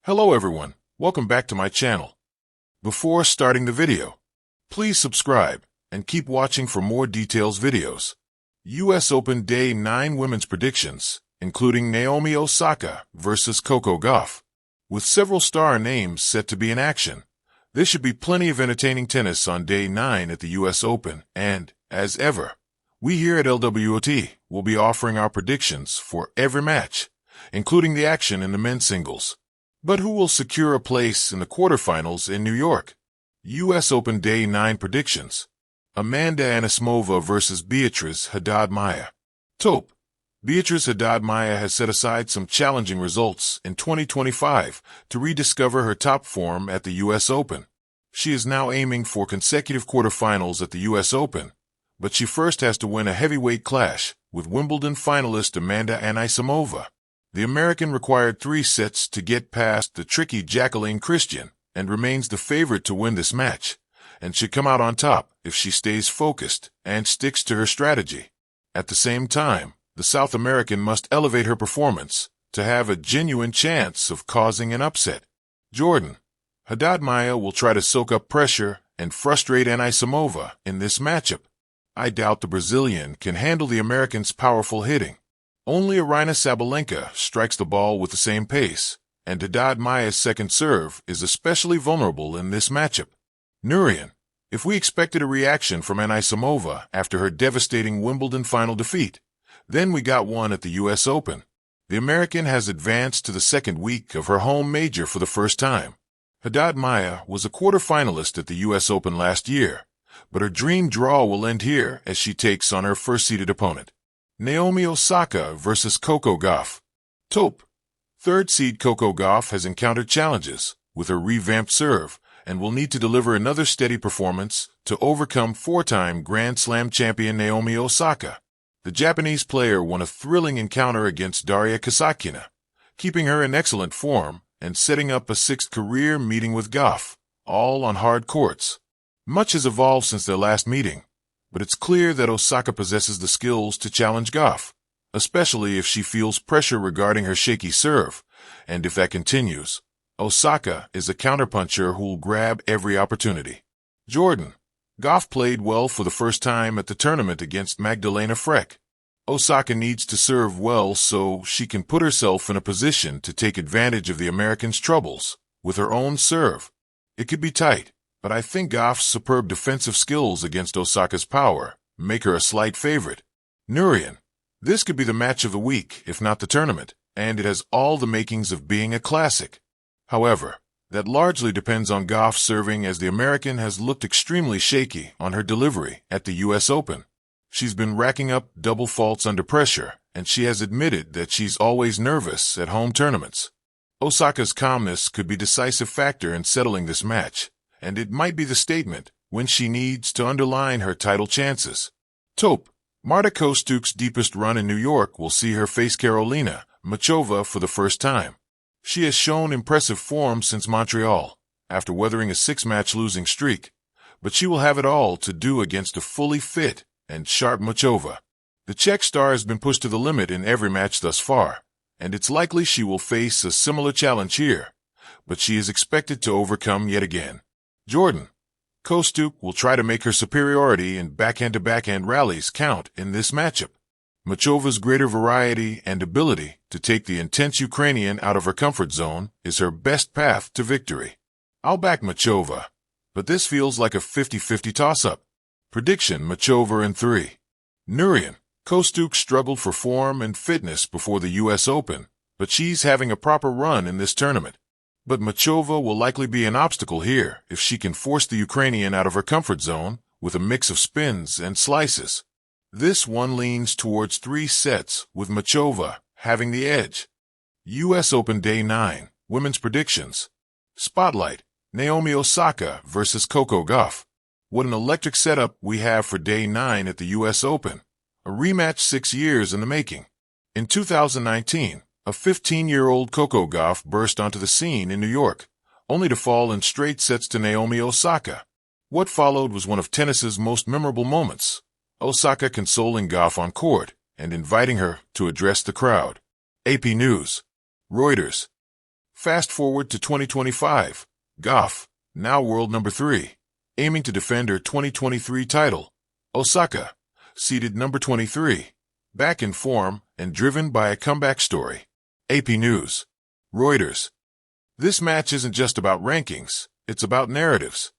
Hello everyone, welcome back to my channel. Before starting the video, please subscribe and keep watching for more details videos. US Open Day 9 Women's Predictions, including Naomi Osaka versus Coco Gauff. With several star names set to be in action, there should be plenty of entertaining tennis on Day 9 at the US Open, and, as ever, we here at LWOT will be offering our predictions for every match, including the action in the men's singles. But who will secure a place in the quarterfinals in New York? US Open Day 9 Predictions. Amanda Anisimova versus Beatriz Haddad-Maia. Top. Beatriz Haddad-Maia has set aside some challenging results in 2025 to rediscover her top form at the US Open. She is now aiming for consecutive quarterfinals at the US Open, but she first has to win a heavyweight clash with Wimbledon finalist Amanda Anisimova. The American required 3 sets to get past the tricky Jacqueline Christian and remains the favorite to win this match, and should come out on top if she stays focused and sticks to her strategy. At the same time, the South American must elevate her performance to have a genuine chance of causing an upset. Jordan. Haddad-Maia will try to soak up pressure and frustrate Anisimova in this matchup. I doubt the Brazilian can handle the American's powerful hitting. Only Aryna Sabalenka strikes the ball with the same pace, and Haddad-Maia's second serve is especially vulnerable in this matchup. Nurian. If we expected a reaction from Anisimova after her devastating Wimbledon final defeat, then we got one at the US Open. The American has advanced to the second week of her home major for the first time. Haddad-Maia was a quarterfinalist at the US Open last year, but her dream draw will end here as she takes on her first-seeded opponent. Naomi Osaka versus Coco Gauff. Top. Third seed Coco Gauff has encountered challenges with her revamped serve and will need to deliver another steady performance to overcome 4-time Grand Slam champion Naomi Osaka. The Japanese player won a thrilling encounter against Daria Kasatkina, keeping her in excellent form and setting up a 6th career meeting with Gauff, all on hard courts. Much has evolved since their last meeting, but it's clear that Osaka possesses the skills to challenge Gauff, especially if she feels pressure regarding her shaky serve, and if that continues, Osaka is a counterpuncher who'll grab every opportunity. Jordan. Gauff played well for the first time at the tournament against Magdalena Frech. Osaka needs to serve well so she can put herself in a position to take advantage of the American's troubles with her own serve. It could be tight, but I think Gauff's superb defensive skills against Osaka's power make her a slight favorite. Nurian. This could be the match of the week, if not the tournament, and it has all the makings of being a classic. However, that largely depends on Gauff serving, as the American has looked extremely shaky on her delivery at the US Open. She's been racking up double faults under pressure, and she has admitted that she's always nervous at home tournaments. Osaka's calmness could be a decisive factor in settling this match, and it might be the statement when she needs to underline her title chances. Top. Marta Kostuk's deepest run in New York will see her face Karolina Muchova for the first time. She has shown impressive form since Montreal, after weathering a 6-match losing streak, but she will have it all to do against a fully fit and sharp Muchova. The Czech star has been pushed to the limit in every match thus far, and it's likely she will face a similar challenge here, but she is expected to overcome yet again. Jordan. Kostuk will try to make her superiority in backhand-to-backhand rallies count in this matchup. Muchova's greater variety and ability to take the intense Ukrainian out of her comfort zone is her best path to victory. I'll back Muchova, but this feels like a 50-50 toss-up. Prediction: Muchova in 3. Nurian. Kostuk struggled for form and fitness before the US Open, but she's having a proper run in this tournament. But Muchova will likely be an obstacle here if she can force the Ukrainian out of her comfort zone with a mix of spins and slices. This one leans towards 3 sets, with Muchova having the edge. US Open Day 9 Women's Predictions. Spotlight: Naomi Osaka versus Coco Gauff. What an electric setup we have for Day 9 at the US Open. A rematch 6 years in the making. In 2019, a 15-year-old Coco Gauff burst onto the scene in New York, only to fall in straight sets to Naomi Osaka. What followed was one of tennis's most memorable moments. Osaka consoling Gauff on court and inviting her to address the crowd. AP News. Reuters. Fast forward to 2025. Gauff, now world number 3, aiming to defend her 2023 title. Osaka, seeded number 23, back in form and driven by a comeback story. AP News. Reuters. This match isn't just about rankings, it's about narratives.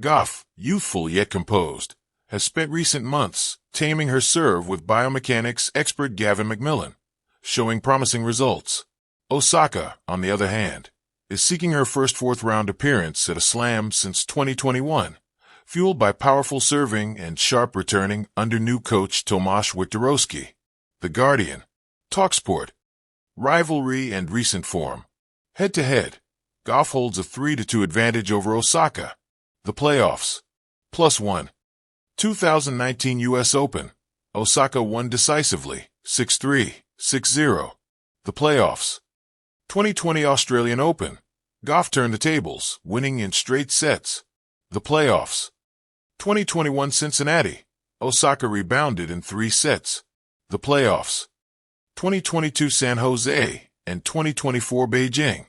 Gauff, youthful yet composed, has spent recent months taming her serve with biomechanics expert Gavin McMillan, showing promising results. Osaka, on the other hand, is seeking her first fourth-round appearance at a slam since 2021, fueled by powerful serving and sharp returning under new coach Tomasz Wiktorowski. The Guardian. Talksport. Rivalry and recent form. Head-to-head, Gauff holds a 3-2 advantage over Osaka. The playoffs. +1. 2019 U.S. Open. Osaka won decisively, 6-3, 6-0. The playoffs. 2020 Australian Open. Gauff turned the tables, winning in straight sets. The playoffs. 2021 Cincinnati. Osaka rebounded in 3 sets. The playoffs. 2022 San Jose and 2024 Beijing.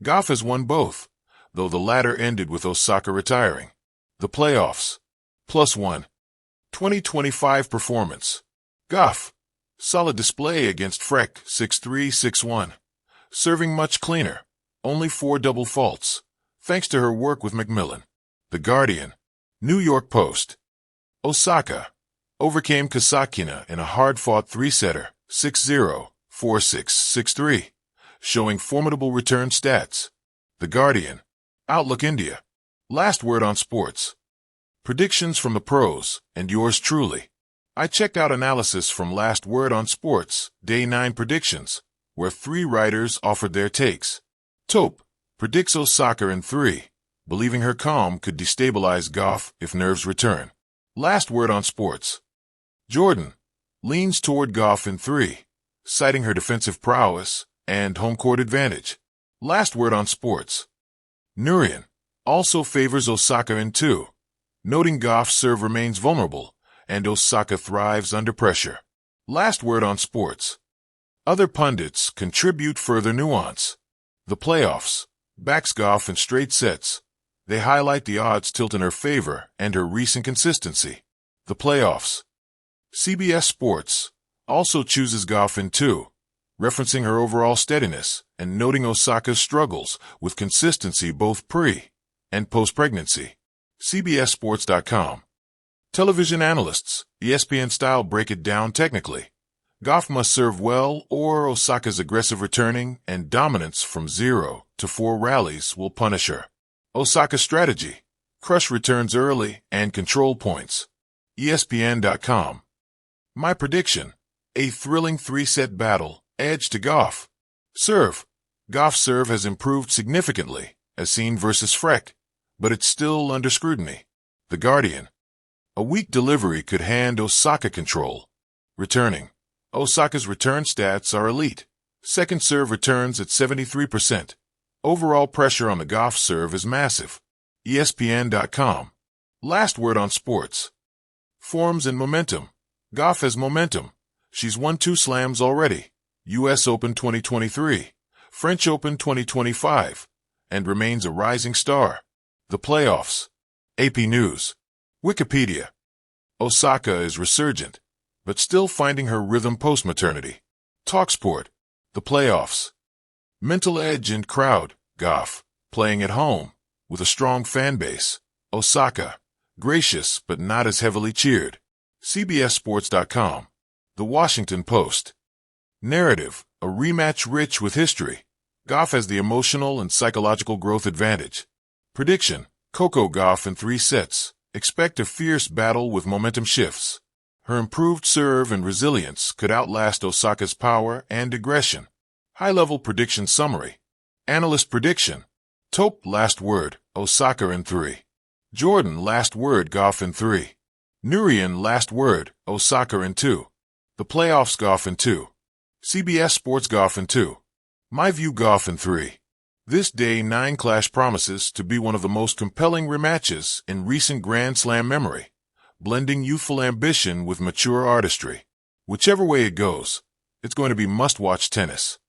Gauff has won both, though the latter ended with Osaka retiring. The playoffs. +1. 2025 performance. Gauff. Solid display against Freck, 6-3, 6-1. Serving much cleaner. Only 4 double faults, thanks to her work with McMillan. The Guardian. New York Post. Osaka overcame Kasakina in a hard-fought 3-setter, 6-0, 4-6, 6-3, showing formidable return stats. The Guardian. Outlook India. Last word on sports. Predictions from the pros, and yours truly. I checked out analysis from Last Word on Sports, Day 9 predictions, where 3 writers offered their takes. Tope predicts Osaka in 3, believing her calm could destabilize Gauff if nerves return. Last Word on Sports. Jordan leans toward Gauff in 3, citing her defensive prowess and home court advantage. Last Word on Sports. Nurian also favors Osaka in 2, noting Gauff's serve remains vulnerable and Osaka thrives under pressure. Last Word on Sports. Other pundits contribute further nuance. The playoffs backs Gauff in straight sets. They highlight the odds tilt in her favor and her recent consistency. The playoffs. CBS Sports also chooses Gauff in 2, referencing her overall steadiness and noting Osaka's struggles with consistency both pre- and post-pregnancy. CBSSports.com. Television analysts, ESPN-style break it down technically. Gauff must serve well or Osaka's aggressive returning and dominance from 0 to 4 rallies will punish her. Osaka's strategy. Crush returns early and control points. ESPN.com. My prediction. A thrilling 3-set battle, edge to Gauff. Serve. Gauff's serve has improved significantly, as seen versus Freck, but it's still under scrutiny. The Guardian. A weak delivery could hand Osaka control. Returning. Osaka's return stats are elite. Second serve returns at 73%. Overall pressure on the Gauff serve is massive. ESPN.com. Last word on sports. Forms and momentum. Gauff has momentum. She's won 2 slams already. U.S. Open 2023, French Open 2025, and remains a rising star. The playoffs. AP News. Wikipedia. Osaka is resurgent, but still finding her rhythm post-maternity. Talksport. The playoffs. Mental edge and crowd. Gauff, playing at home, with a strong fan base. Osaka, gracious but not as heavily cheered. CBSSports.com. The Washington Post. Narrative, a rematch rich with history. Gauff has the emotional and psychological growth advantage. Prediction, Coco Gauff in 3 sets. Expect a fierce battle with momentum shifts. Her improved serve and resilience could outlast Osaka's power and aggression. High-level prediction summary. Analyst prediction. Tope last word, Osaka in 3. Jordan last word, Gauff in 3. Nurian last word, Osaka in 2. The playoffs, Gauff in 2. CBS Sports, Gauff in 2. My view, Gauff in 3. This Day 9 clash promises to be one of the most compelling rematches in recent Grand Slam memory, blending youthful ambition with mature artistry. Whichever way it goes, it's going to be must-watch tennis.